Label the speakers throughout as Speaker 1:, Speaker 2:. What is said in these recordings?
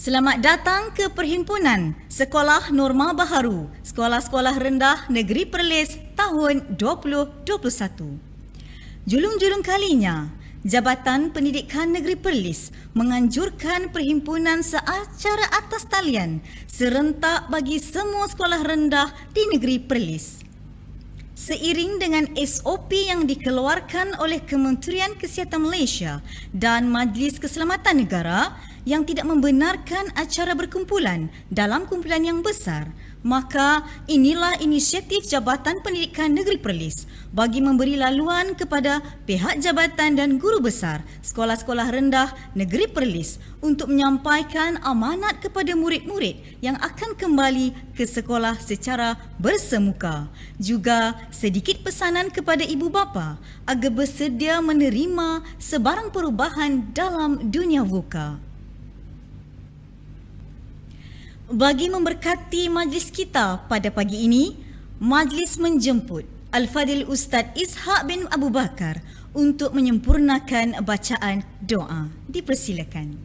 Speaker 1: Selamat datang ke Perhimpunan Sekolah Norma Baharu, Sekolah-Sekolah Rendah Negeri Perlis tahun 2021. Julung-julung kalinya, Jabatan Pendidikan Negeri Perlis menganjurkan perhimpunan secara atas talian serentak bagi semua sekolah rendah di Negeri Perlis. Seiring dengan SOP yang dikeluarkan oleh Kementerian Kesihatan Malaysia dan Majlis Keselamatan Negara yang tidak membenarkan acara berkumpulan dalam kumpulan yang besar, maka inilah inisiatif Jabatan Pendidikan Negeri Perlis bagi memberi laluan kepada pihak jabatan dan guru besar sekolah-sekolah rendah Negeri Perlis untuk menyampaikan amanat kepada murid-murid yang akan kembali ke sekolah secara bersemuka. Juga sedikit pesanan kepada ibu bapa agar bersedia menerima sebarang perubahan dalam dunia VUCA. Bagi memberkati majlis kita pada pagi ini, majlis menjemput Al-Fadhil Ustaz Ishaq bin Abu Bakar untuk menyempurnakan bacaan doa. Dipersilakan.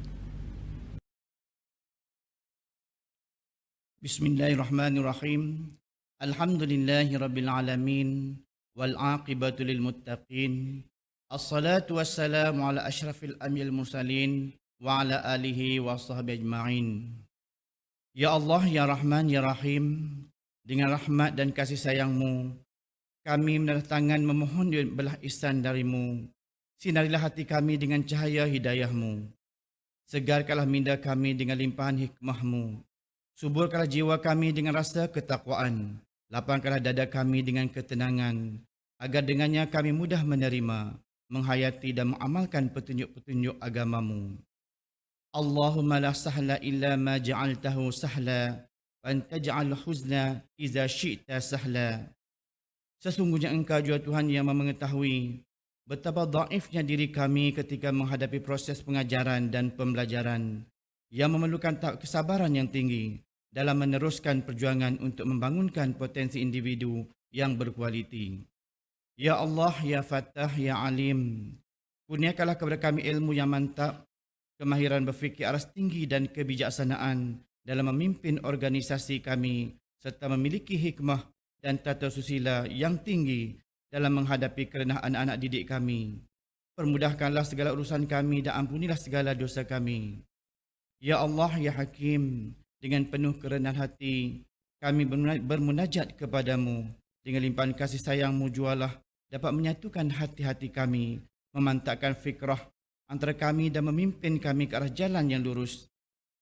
Speaker 2: Bismillahirrahmanirrahim. Alhamdulillahirabbil alamin wal aqibatu lil muttaqin. Assalatu wassalamu ala asyrafil anbiya'il mursalin wa ala alihi wa sahbihi ajma'in. Ya Allah, Ya Rahman, Ya Rahim, dengan rahmat dan kasih sayang-Mu, kami mendatangkan memohon belah ihsan dari-Mu. Sinarilah hati kami dengan cahaya hidayah-Mu. Segarkanlah minda kami dengan limpahan hikmah-Mu. Suburkanlah jiwa kami dengan rasa ketakwaan. Lapangkanlah dada kami dengan ketenangan, agar dengannya kami mudah menerima, menghayati dan mengamalkan petunjuk-petunjuk agama-Mu. Allahumma la sahla illa ma ja'altahu sahla wa anta ja'al huzna iza syi'ta sahla. Sesungguhnya Engkau jua Tuhan yang mengetahui betapa dhaifnya diri kami ketika menghadapi proses pengajaran dan pembelajaran yang memerlukan kesabaran yang tinggi dalam meneruskan perjuangan untuk membangunkan potensi individu yang berkualiti. Ya Allah, Ya Fattah, Ya Alim, kurniakanlah kepada kami ilmu yang mantap, kemahiran berfikir aras tinggi dan kebijaksanaan dalam memimpin organisasi kami serta memiliki hikmah dan tata susila yang tinggi dalam menghadapi kerendahan anak-anak didik kami. Permudahkanlah segala urusan kami dan ampunilah segala dosa kami. Ya Allah, Ya Hakim, dengan penuh kerendahan hati, kami bermunajat kepadamu. Dengan limpahan kasih sayang-Mu jualah dapat menyatukan hati-hati kami, memantapkan fikrah antara kami dan memimpin kami ke arah jalan yang lurus.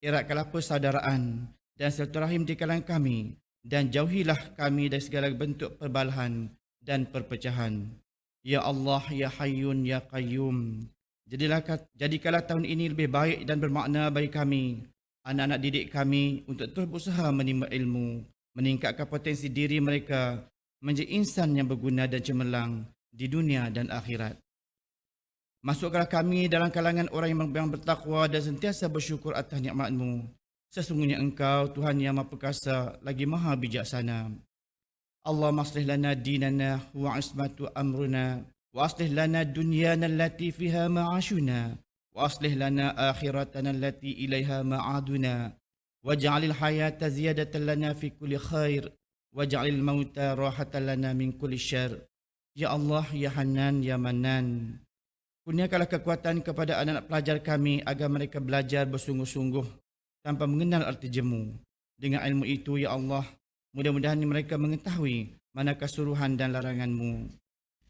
Speaker 2: Eratkanlah persaudaraan dan silaturahim di kalangan kami, dan jauhilah kami dari segala bentuk perbalahan dan perpecahan. Ya Allah, Ya Hayyun, Ya Qayyum, jadikanlah tahun ini lebih baik dan bermakna bagi kami, anak-anak didik kami, untuk terus berusaha menimba ilmu, meningkatkan potensi diri mereka menjadi insan yang berguna dan cemerlang di dunia dan akhirat. Masukkanlah kami dalam kalangan orang yang bertakwa dan sentiasa bersyukur atas nikmat-Mu. Sesungguhnya Engkau, Tuhan yang Maha Perkasa, lagi Maha Bijaksana. Allahumma aslih lana dinana wa ismatu amruna, wa aslih lana dunyana allati fiha ma'ashuna, wa aslih lana akhiratana allati ilaiha ma'aduna, waj'alil hayata ziyadatan lana fi kulli khair, waj'alil mauta rahatan lana min kulli syarr. Ya Allah, Ya Hanan, Ya Manan, kurniakanlah kekuatan kepada anak-anak pelajar kami agar mereka belajar bersungguh-sungguh tanpa mengenal arti jemu. Dengan ilmu itu, Ya Allah, mudah-mudahan mereka mengetahui manakah suruhan dan larangan-Mu.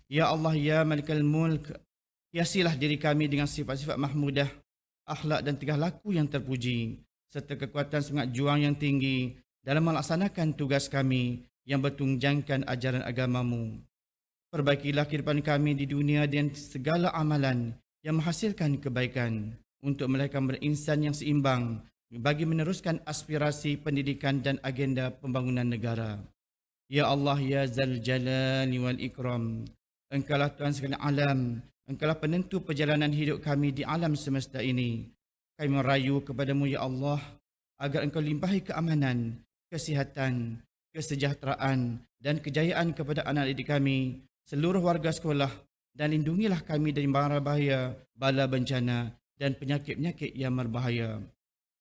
Speaker 2: Ya Allah, Ya Malikal Mulk, hiasilah diri kami dengan sifat-sifat mahmudah, akhlak dan tingkah laku yang terpuji, serta kekuatan semangat juang yang tinggi dalam melaksanakan tugas kami yang bertunjangkan ajaran agama-Mu. Perbaikilah kehidupan kami di dunia dan segala amalan yang menghasilkan kebaikan untuk melahirkan berinsan yang seimbang bagi meneruskan aspirasi pendidikan dan agenda pembangunan negara. Ya Allah, Ya Zal Jalali wal Ikram, Engkaulah Tuhan sekalian alam, Engkaulah penentu perjalanan hidup kami di alam semesta ini. Kami merayu kepadamu, Ya Allah, agar Engkau limpahi keamanan, kesihatan, kesejahteraan dan kejayaan kepada anak didik kami, seluruh warga sekolah, dan lindungilah kami dari mara bahaya, bala bencana dan penyakit-penyakit yang berbahaya.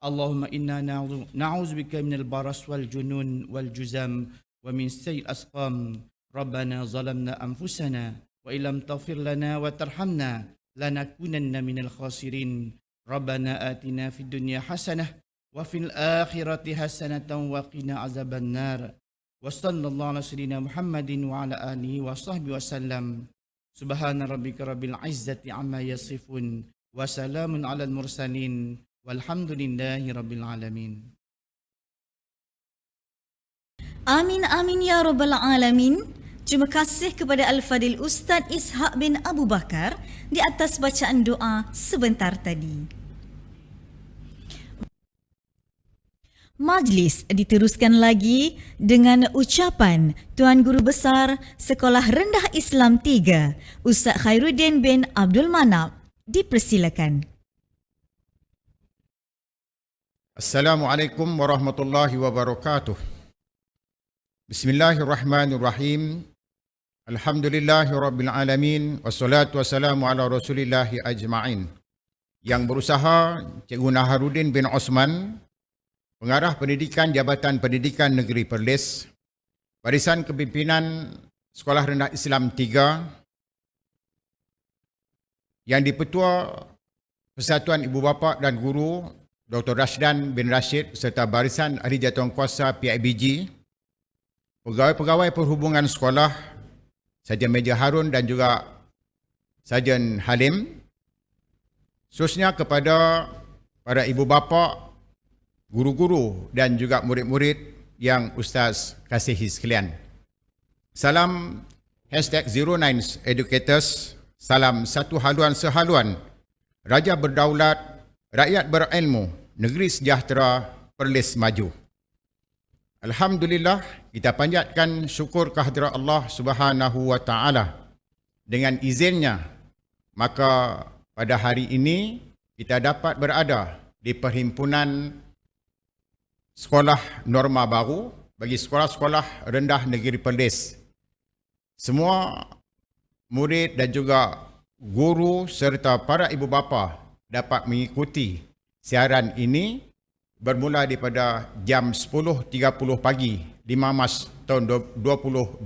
Speaker 2: Allahumma inna na'udzubika minal baras wal junun wal juzam wa min sayyi'il asqam. Rabbana zalamna anfusana wa illam taghfir lana wa tarhamna lanakunanna minal khasirin. Rabbana atina fid dunya hasanah wa fil akhirati hasanatan wa qina azaban nar. Wa sallallahu ala sayyidina Muhammadin wa ala alihi wa sahbihi wasallam. Subhana rabbika rabbil izzati amma yasifun wa salamun alal mursalin walhamdulillahi rabbil alamin.
Speaker 1: Amin amin ya rabbal alamin. Terima kasih kepada Al-Fadil Ustaz Ishaq bin Abu Bakar di atas bacaan doa sebentar tadi. Majlis diteruskan lagi dengan ucapan Tuan Guru Besar Sekolah Rendah Islam 3, Ustaz Khairuddin bin Abdul Manap. Dipersilakan.
Speaker 3: Assalamualaikum warahmatullahi wabarakatuh. Bismillahirrahmanirrahim. Alhamdulillahirabbil alamin wassalatu wassalamu ala rasulillahi ajma'in. Yang berusaha Cikgu Naharuddin bin Osman, Pengarah Pendidikan Jabatan Pendidikan Negeri Perlis, Barisan Kepimpinan Sekolah Rendah Islam 3, yang Dipertua Persatuan Ibu Bapa dan Guru Dr. Rashdan bin Rashid serta Barisan Ahli Jawatankuasa PIBG, pegawai-pegawai perhubungan sekolah, Sarjan Meja Harun dan juga Sarjan Halim, khususnya kepada para ibu bapa, guru-guru dan juga murid-murid yang Ustaz kasihi sekalian. Salam #09educators, salam satu haluan sehaluan, Raja berdaulat, rakyat berilmu, negeri sejahtera, Perlis maju. Alhamdulillah, kita panjatkan syukur kehadirat Allah Subhanahu wa taala. Dengan izinnya, maka pada hari ini kita dapat berada di perhimpunan sekolah norma baru bagi sekolah-sekolah rendah negeri Perlis. Semua murid dan juga guru serta para ibu bapa dapat mengikuti siaran ini bermula daripada jam 10.30 pagi 5 Mac tahun 2021,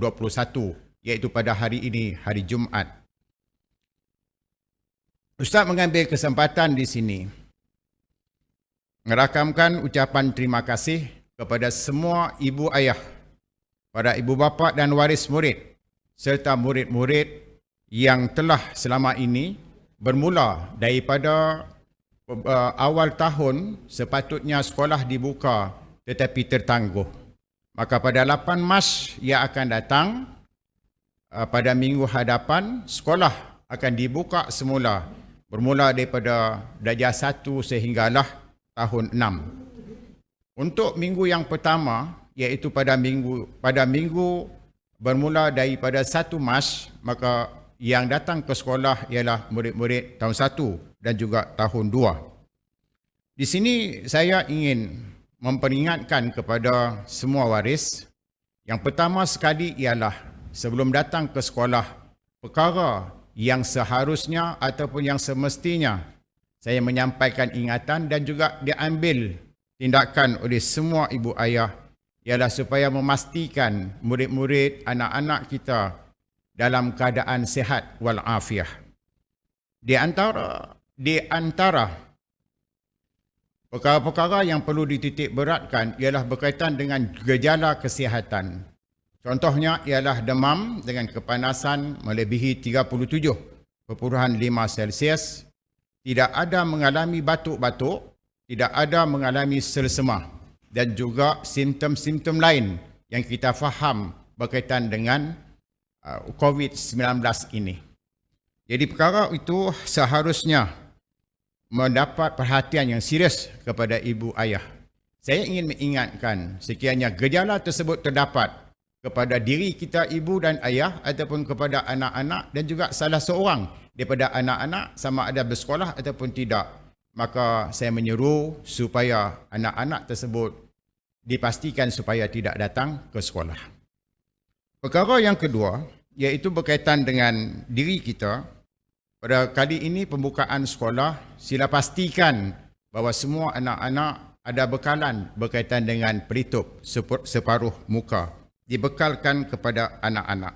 Speaker 3: iaitu pada hari ini, hari Jumaat. Ustaz mengambil kesempatan di sini merakamkan ucapan terima kasih kepada semua ibu ayah, para ibu bapa dan waris murid, serta murid-murid yang telah selama ini bermula daripada awal tahun sepatutnya sekolah dibuka tetapi tertangguh. Maka pada 8 Mac yang akan datang, pada minggu hadapan, sekolah akan dibuka semula, bermula daripada darjah 1 sehinggalah tahun 6. Untuk minggu yang pertama, iaitu pada minggu bermula daripada 1 Mac, maka yang datang ke sekolah ialah murid-murid tahun 1 dan juga tahun 2. Di sini saya ingin memperingatkan kepada semua waris. Yang pertama sekali ialah sebelum datang ke sekolah, perkara yang seharusnya ataupun yang semestinya saya menyampaikan ingatan dan juga diambil tindakan oleh semua ibu ayah ialah supaya memastikan murid-murid, anak-anak kita dalam keadaan sihat walafiat. Di antara perkara-perkara yang perlu dititik beratkan ialah berkaitan dengan gejala kesihatan. Contohnya ialah demam dengan kepanasan melebihi 37.5 Celsius, tidak ada mengalami batuk-batuk, tidak ada mengalami selsema dan juga simptom-simptom lain yang kita faham berkaitan dengan COVID-19 ini. Jadi perkara itu seharusnya mendapat perhatian yang serius kepada ibu ayah. Saya ingin mengingatkan, sekiranya gejala tersebut terdapat kepada diri kita ibu dan ayah ataupun kepada anak-anak dan juga salah seorang daripada anak-anak sama ada bersekolah ataupun tidak, maka saya menyeru supaya anak-anak tersebut dipastikan supaya tidak datang ke sekolah. Perkara yang kedua iaitu berkaitan dengan diri kita. Pada kali ini pembukaan sekolah, sila pastikan bahawa semua anak-anak ada bekalan berkaitan dengan pelitup separuh muka, dibekalkan kepada anak-anak.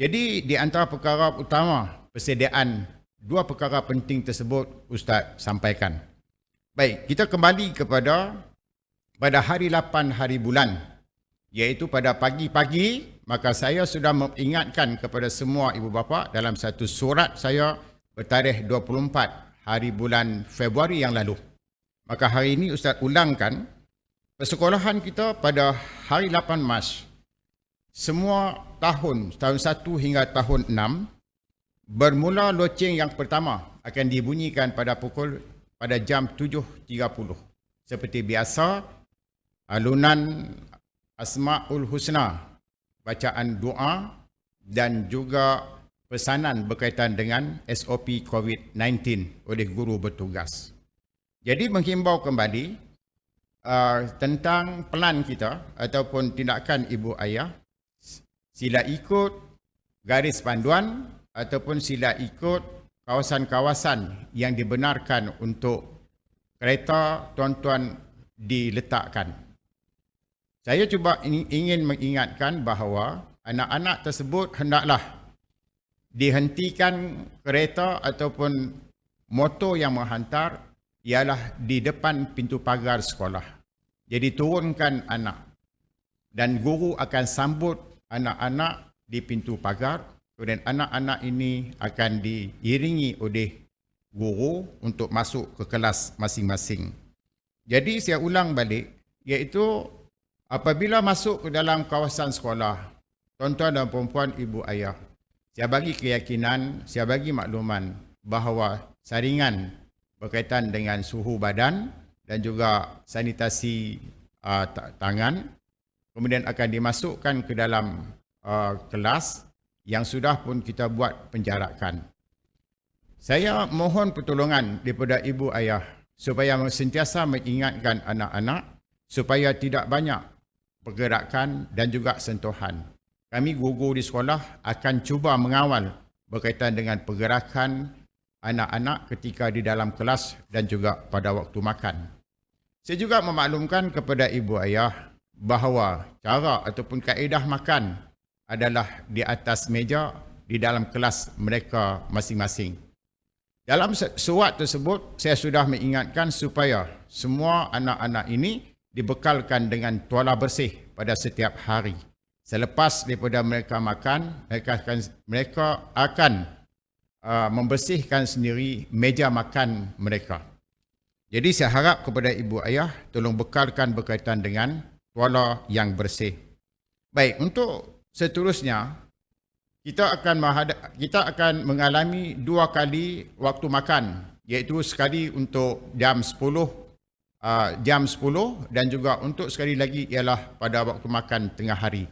Speaker 3: Jadi di antara perkara utama persediaan dua perkara penting tersebut Ustaz sampaikan. Baik, kita kembali pada hari 8 hari bulan, iaitu pada pagi-pagi, maka saya sudah mengingatkan kepada semua ibu bapa dalam satu surat saya bertarikh 24 hari bulan Februari yang lalu. Maka hari ini Ustaz ulangkan, persekolahan kita pada hari 8 Mac, semua tahun 1 hingga tahun 6, bermula loceng yang pertama akan dibunyikan pada jam 7.30. Seperti biasa, alunan Asma'ul Husna, bacaan doa dan juga pesanan berkaitan dengan SOP COVID-19 oleh guru bertugas. Jadi menghimbau kembali tentang pelan kita ataupun tindakan ibu ayah, sila ikut garis panduan ataupun sila ikut kawasan-kawasan yang dibenarkan untuk kereta tuan-tuan diletakkan. Saya cuba ingin mengingatkan bahawa anak-anak tersebut hendaklah dihentikan kereta ataupun motor yang menghantar ialah di depan pintu pagar sekolah. Jadi turunkan anak dan guru akan sambut anak-anak di pintu pagar, kemudian anak-anak ini akan diiringi oleh guru untuk masuk ke kelas masing-masing. Jadi saya ulang balik, iaitu apabila masuk ke dalam kawasan sekolah, tuan-tuan dan perempuan, ibu ayah, saya bagi keyakinan, saya bagi makluman bahawa saringan berkaitan dengan suhu badan dan juga sanitasi tangan, kemudian akan dimasukkan ke dalam kelas yang sudah pun kita buat penjarakan. Saya mohon pertolongan daripada ibu ayah supaya sentiasa mengingatkan anak-anak supaya tidak banyak pergerakan dan juga sentuhan. Kami guru di sekolah akan cuba mengawal berkaitan dengan pergerakan anak-anak ketika di dalam kelas dan juga pada waktu makan. Saya juga memaklumkan kepada ibu ayah bahawa cara ataupun kaedah makan adalah di atas meja di dalam kelas mereka masing-masing. Dalam surat tersebut, saya sudah mengingatkan supaya semua anak-anak ini dibekalkan dengan tuala bersih pada setiap hari. Selepas daripada mereka makan, mereka akan membersihkan sendiri meja makan mereka. Jadi saya harap kepada ibu ayah tolong bekalkan berkaitan dengan tuala yang bersih. Baik, untuk seterusnya kita akan mengalami 2 kali waktu makan, iaitu sekali untuk jam 10 dan juga untuk sekali lagi ialah pada waktu makan tengah hari.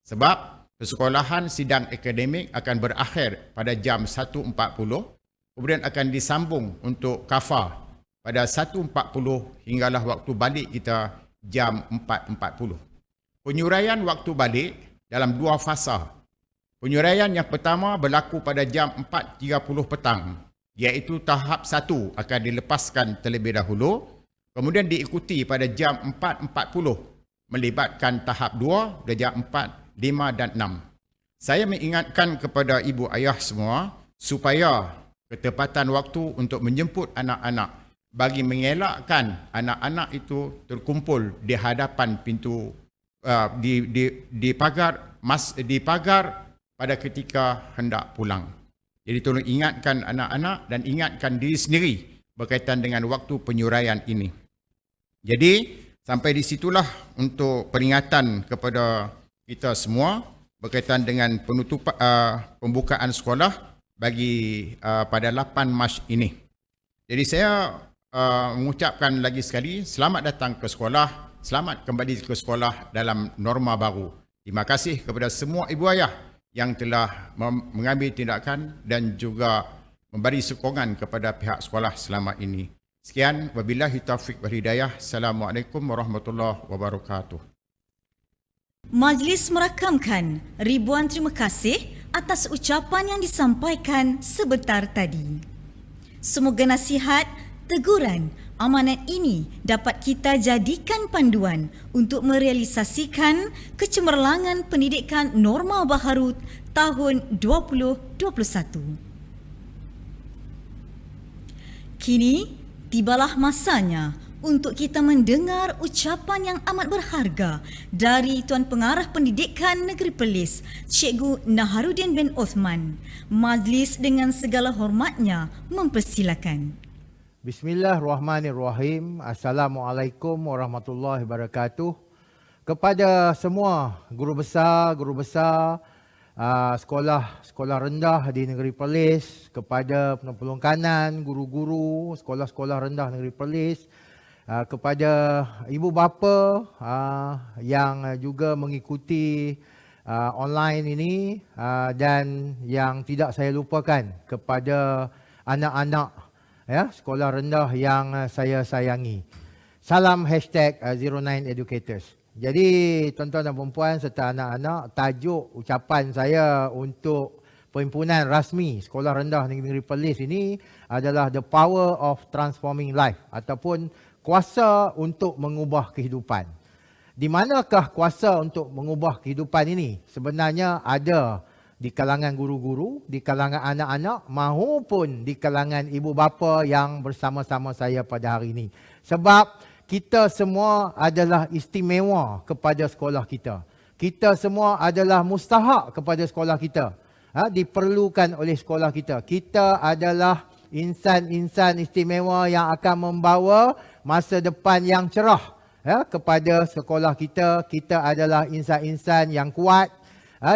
Speaker 3: Sebab persekolahan sidang akademik akan berakhir pada jam 1.40, kemudian akan disambung untuk kafa pada 1.40 hinggalah waktu balik kita jam 4.40. Penyuraian waktu balik dalam 2 fasa. Penyuraian yang pertama berlaku pada jam 4.30 petang, iaitu tahap 1 akan dilepaskan terlebih dahulu, kemudian diikuti pada jam 4.40 melibatkan tahap 2 pada jam 4, 5 dan 6. Saya mengingatkan kepada ibu ayah semua supaya ketepatan waktu untuk menjemput anak-anak bagi mengelakkan anak-anak itu terkumpul di hadapan pintu di pagar pada ketika hendak pulang. Jadi tolong ingatkan anak-anak dan ingatkan diri sendiri berkaitan dengan waktu penyuraian ini. Jadi sampai di situlah untuk peringatan kepada kita semua berkaitan dengan pembukaan sekolah bagi pada 8 Mac ini. Jadi saya mengucapkan lagi sekali selamat datang ke sekolah, selamat kembali ke sekolah dalam norma baru. Terima kasih kepada semua ibu ayah yang telah mengambil tindakan dan juga memberi sokongan kepada pihak sekolah selama ini. Sekian, wabillahi taufiq wal hidayah. Assalamualaikum warahmatullahi wabarakatuh.
Speaker 1: Majlis merakamkan ribuan terima kasih atas ucapan yang disampaikan sebentar tadi. Semoga nasihat, teguran, amanat ini dapat kita jadikan panduan untuk merealisasikan kecemerlangan pendidikan norma baharu tahun 2021. Kini tibalah masanya untuk kita mendengar ucapan yang amat berharga dari Tuan Pengarah Pendidikan Negeri Perlis, Cikgu Naharuddin bin Othman. Majlis dengan segala hormatnya mempersilakan.
Speaker 4: Bismillahirrahmanirrahim. Assalamualaikum warahmatullahi wabarakatuh. Kepada semua guru besar sekolah rendah di Negeri Perlis, kepada penolong kanan, guru-guru sekolah-sekolah rendah Negeri Perlis, kepada ibu bapa yang juga mengikuti online ini, dan yang tidak saya lupakan kepada anak-anak sekolah rendah yang saya sayangi. Salam #09educators. Jadi tuan-tuan dan puan serta anak-anak, tajuk ucapan saya untuk perhimpunan rasmi sekolah rendah Negeri Perlis ini adalah The Power of Transforming Life, ataupun kuasa untuk mengubah kehidupan. Di manakah kuasa untuk mengubah kehidupan ini? Sebenarnya ada di kalangan guru-guru, di kalangan anak-anak maupun di kalangan ibu bapa yang bersama-sama saya pada hari ini. Sebab kita semua adalah istimewa kepada sekolah kita. Kita semua adalah mustahak kepada sekolah kita. Diperlukan oleh sekolah kita. Kita adalah insan-insan istimewa yang akan membawa masa depan yang cerah kepada sekolah kita. Kita adalah insan-insan yang kuat,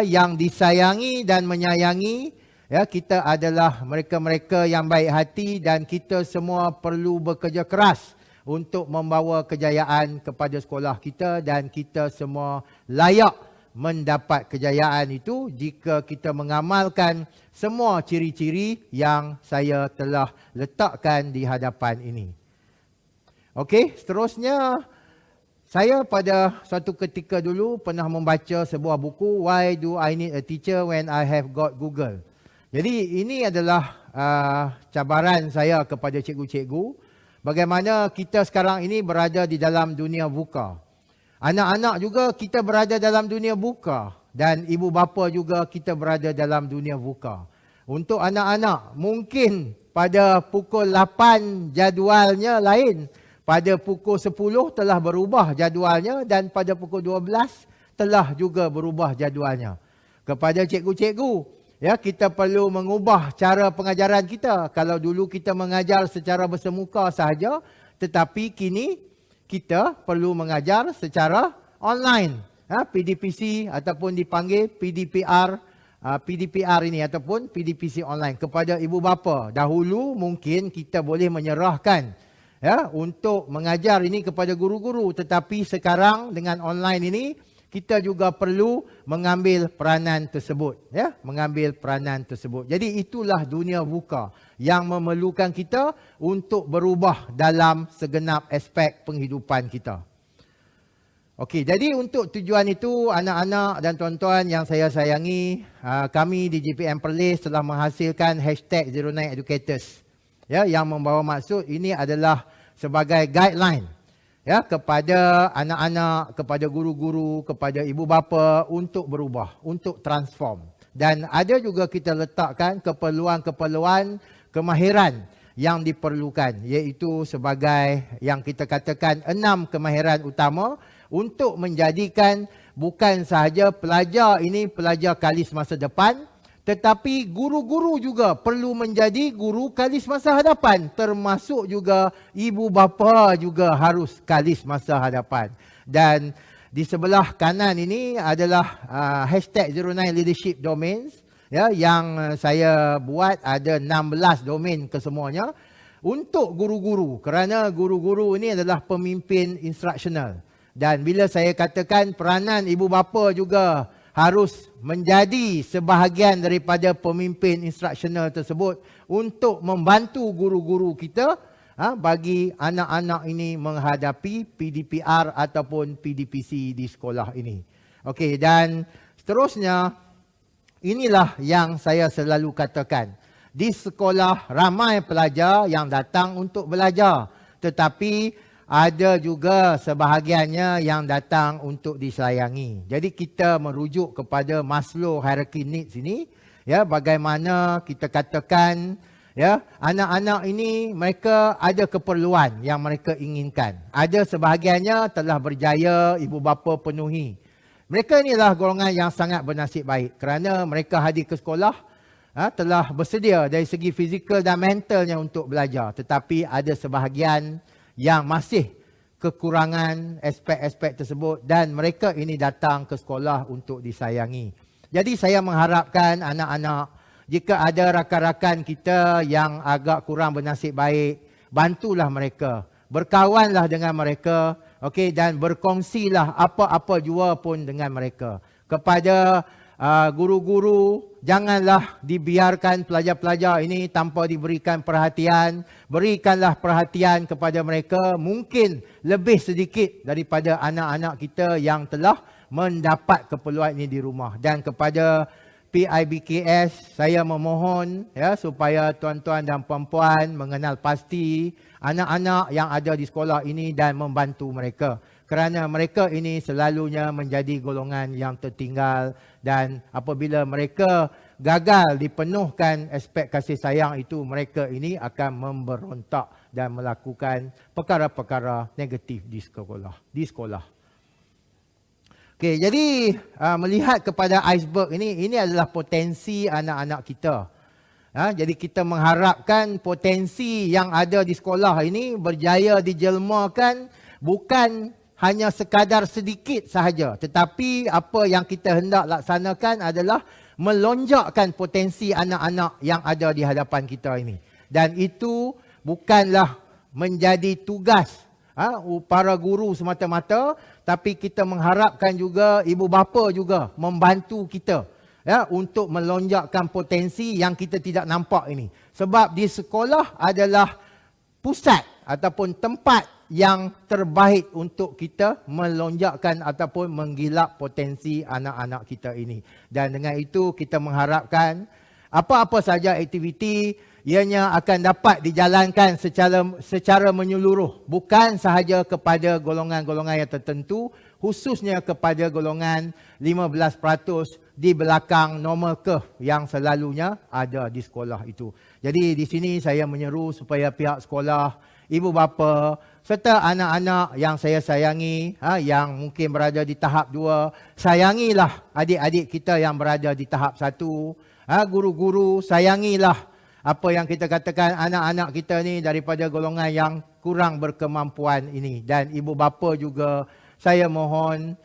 Speaker 4: yang disayangi dan menyayangi. Kita adalah mereka-mereka yang baik hati dan kita semua perlu bekerja keras untuk membawa kejayaan kepada sekolah kita, dan kita semua layak mendapat kejayaan itu jika kita mengamalkan semua ciri-ciri yang saya telah letakkan di hadapan ini. Okey, seterusnya saya pada suatu ketika dulu pernah membaca sebuah buku, Why Do I Need a Teacher When I Have Got Google. Jadi ini adalah cabaran saya kepada cikgu-cikgu. Bagaimana kita sekarang ini berada di dalam dunia VUCA. Anak-anak juga kita berada dalam dunia buka dan ibu bapa juga kita berada dalam dunia buka. Untuk anak-anak mungkin pada pukul 8 jadualnya lain, pada pukul 10 telah berubah jadualnya dan pada pukul 12 telah juga berubah jadualnya. Kepada cikgu-cikgu, ya, kita perlu mengubah cara pengajaran kita. Kalau dulu kita mengajar secara bersemuka sahaja, tetapi kini kita perlu mengajar secara online. PDPC ataupun dipanggil PDPR, PDPR ini ataupun PDPC online kepada ibu bapa. Dahulu mungkin kita boleh menyerahkan untuk mengajar ini kepada guru-guru, tetapi sekarang dengan online ini kita juga perlu mengambil peranan tersebut, mengambil peranan tersebut. Jadi itulah dunia buka yang memerlukan kita untuk berubah dalam segenap aspek penghidupan kita. Okey, jadi untuk tujuan itu, anak-anak dan tuan-tuan yang saya sayangi, kami di JPM Perlis telah menghasilkan #09educators, yang membawa maksud ini adalah sebagai guideline kepada anak-anak, kepada guru-guru, kepada ibu bapa untuk berubah, untuk transform. Dan ada juga kita letakkan keperluan-keperluan kemahiran yang diperlukan, iaitu sebagai yang kita katakan 6 kemahiran utama untuk menjadikan bukan sahaja pelajar ini pelajar kalis masa depan, tetapi guru-guru juga perlu menjadi guru kalis masa hadapan. Termasuk juga ibu bapa juga harus kalis masa hadapan. Dan di sebelah kanan ini adalah #09 leadership domains, yang saya buat ada 16 domain kesemuanya untuk guru-guru. Kerana guru-guru ini adalah pemimpin instruksional. Dan bila saya katakan peranan ibu bapa juga harus menjadi sebahagian daripada pemimpin instruksional tersebut untuk membantu guru-guru kita bagi anak-anak ini menghadapi PDPR ataupun PDPC di sekolah ini. Okey, dan seterusnya inilah yang saya selalu katakan. Di sekolah ramai pelajar yang datang untuk belajar, tetapi ada juga sebahagiannya yang datang untuk disayangi. Jadi kita merujuk kepada Maslow hierarchy needs ini, bagaimana kita katakan anak-anak ini mereka ada keperluan yang mereka inginkan. Ada sebahagiannya telah berjaya ibu bapa penuhi. Mereka inilah golongan yang sangat bernasib baik kerana mereka hadir ke sekolah telah bersedia dari segi fizikal dan mentalnya untuk belajar. Tetapi ada sebahagian yang masih kekurangan aspek-aspek tersebut dan mereka ini datang ke sekolah untuk disayangi. Jadi saya mengharapkan anak-anak, jika ada rakan-rakan kita yang agak kurang bernasib baik, bantulah mereka. Berkawanlah dengan mereka, dan berkongsilah apa-apa jua pun dengan mereka. Kepada guru-guru, janganlah dibiarkan pelajar-pelajar ini tanpa diberikan perhatian. Berikanlah perhatian kepada mereka, mungkin lebih sedikit daripada anak-anak kita yang telah mendapat keperluan ini di rumah. Dan kepada PIBKS, saya memohon supaya tuan-tuan dan puan-puan mengenal pasti anak-anak yang ada di sekolah ini dan membantu mereka. Kerana mereka ini selalunya menjadi golongan yang tertinggal dan apabila mereka gagal dipenuhkan aspek kasih sayang itu, mereka ini akan memberontak dan melakukan perkara-perkara negatif di sekolah. Okey, jadi melihat kepada iceberg ini adalah potensi anak-anak kita. Jadi kita mengharapkan potensi yang ada di sekolah ini berjaya dijelmakan bukan hanya sekadar sedikit sahaja, tetapi apa yang kita hendak laksanakan adalah melonjakkan potensi anak-anak yang ada di hadapan kita ini. Dan itu bukanlah menjadi tugas para guru semata-mata, tapi kita mengharapkan juga ibu bapa juga membantu kita untuk melonjakkan potensi yang kita tidak nampak ini. Sebab di sekolah adalah pusat ataupun tempat yang terbaik untuk kita melonjakkan ataupun menggilap potensi anak-anak kita ini. Dan dengan itu kita mengharapkan apa-apa saja aktiviti ianya akan dapat dijalankan secara menyeluruh, bukan sahaja kepada golongan-golongan yang tertentu, khususnya kepada golongan 15% di belakang normal curve yang selalunya ada di sekolah itu. Jadi di sini saya menyeru supaya pihak sekolah, ibu bapa serta anak-anak yang saya sayangi, yang mungkin berada di tahap 2, sayangilah adik-adik kita yang berada di tahap 1. Guru-guru, sayangilah apa yang kita katakan anak-anak kita ni daripada golongan yang kurang berkemampuan ini. Dan ibu bapa juga saya mohon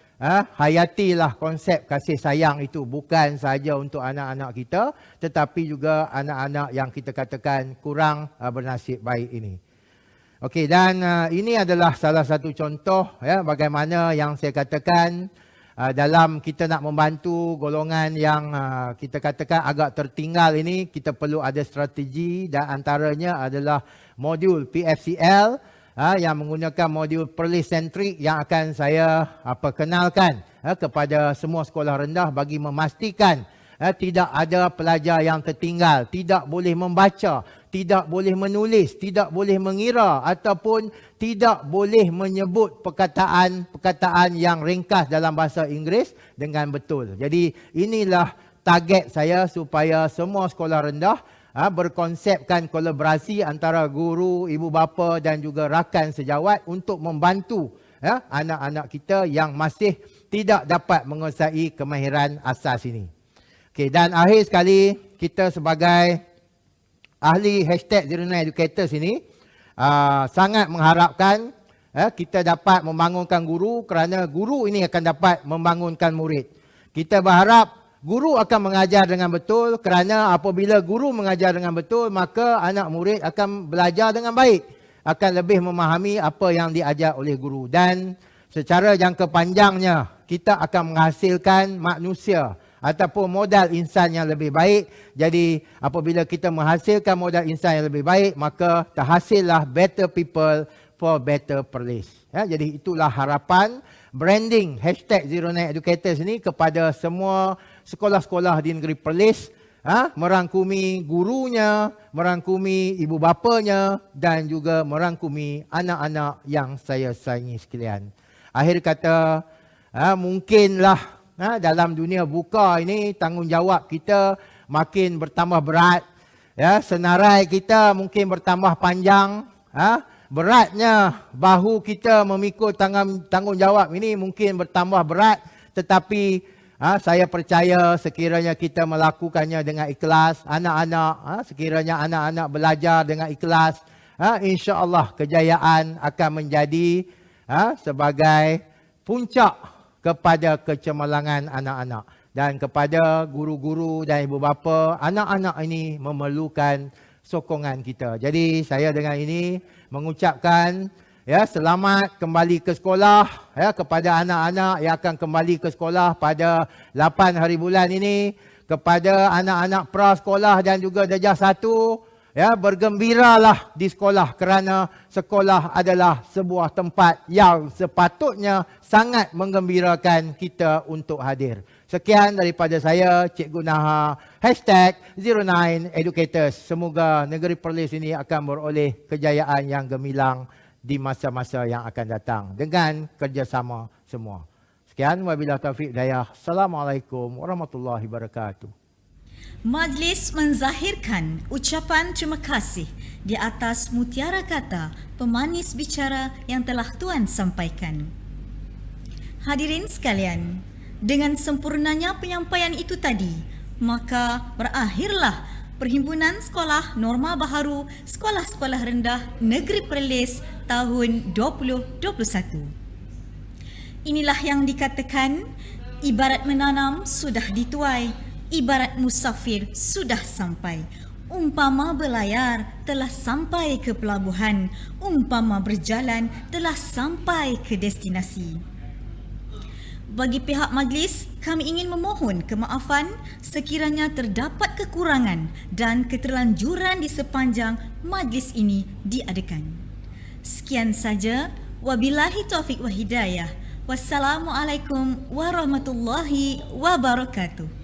Speaker 4: hayatilah konsep kasih sayang itu, bukan saja untuk anak-anak kita tetapi juga anak-anak yang kita katakan kurang bernasib baik ini. Okey, dan ini adalah salah satu contoh bagaimana yang saya katakan dalam kita nak membantu golongan yang kita katakan agak tertinggal ini, kita perlu ada strategi dan antaranya adalah modul PFCL yang menggunakan modul Perlis Centric yang akan saya perkenalkan kepada semua sekolah rendah bagi memastikan tidak ada pelajar yang tertinggal, tidak boleh membaca, tidak boleh menulis, tidak boleh mengira ataupun tidak boleh menyebut perkataan yang ringkas dalam bahasa Inggeris dengan betul. Jadi inilah target saya supaya semua sekolah rendah berkonsepkan kolaborasi antara guru, ibu bapa dan juga rakan sejawat untuk membantu anak-anak kita yang masih tidak dapat menguasai kemahiran asas ini. Okey, dan akhir sekali, kita sebagai ahli #09educators ini sangat mengharapkan kita dapat membangunkan guru kerana guru ini akan dapat membangunkan murid. Kita berharap guru akan mengajar dengan betul kerana apabila guru mengajar dengan betul maka anak murid akan belajar dengan baik, akan lebih memahami apa yang diajar oleh guru dan secara jangka panjangnya kita akan menghasilkan manusia ataupun modal insan yang lebih baik. Jadi apabila kita menghasilkan modal insan yang lebih baik maka terhasillah better people for better Perlis. Jadi itulah harapan branding #09educators ini kepada semua sekolah-sekolah di negeri Perlis, merangkumi gurunya, merangkumi ibu bapanya dan juga merangkumi anak-anak yang saya sayangi sekalian. Akhir kata, mungkinlah dalam dunia buka ini tanggungjawab kita makin bertambah berat, senarai kita mungkin bertambah panjang, beratnya bahu kita memikul tanggungjawab ini mungkin bertambah berat, tetapi saya percaya sekiranya kita melakukannya dengan ikhlas, anak-anak sekiranya anak-anak belajar dengan ikhlas, insya-Allah kejayaan akan menjadi sebagai puncak kepada kecemerlangan anak-anak. Dan kepada guru-guru dan ibu bapa, anak-anak ini memerlukan sokongan kita. Jadi saya dengan ini mengucapkan selamat kembali ke sekolah kepada anak-anak yang akan kembali ke sekolah pada 8 hari bulan ini. Kepada anak-anak prasekolah dan juga darjah 1, bergembiralah di sekolah kerana sekolah adalah sebuah tempat yang sepatutnya sangat menggembirakan kita untuk hadir. Sekian daripada saya, Cikgu Naha, #09educators. Semoga negeri Perlis ini akan beroleh kejayaan yang gemilang di masa-masa yang akan datang dengan kerjasama semua. Sekian, wabillahi taufiq hidayah. Assalamualaikum warahmatullahi wabarakatuh.
Speaker 1: Majlis menzahirkan ucapan terima kasih di atas mutiara kata pemanis bicara yang telah Tuan sampaikan. Hadirin sekalian, dengan sempurnanya penyampaian itu tadi, maka berakhirlah Perhimpunan Sekolah Norma Baharu Sekolah-Sekolah Rendah Negeri Perlis tahun 2021. Inilah yang dikatakan, ibarat menanam sudah dituai, ibarat musafir sudah sampai. Umpama berlayar telah sampai ke pelabuhan, umpama berjalan telah sampai ke destinasi. Bagi pihak majlis, kami ingin memohon kemaafan sekiranya terdapat kekurangan dan keterlanjuran di sepanjang majlis ini diadakan. Sekian saja, wabillahi taufiq wa hidayah. Wassalamualaikum warahmatullahi wabarakatuh.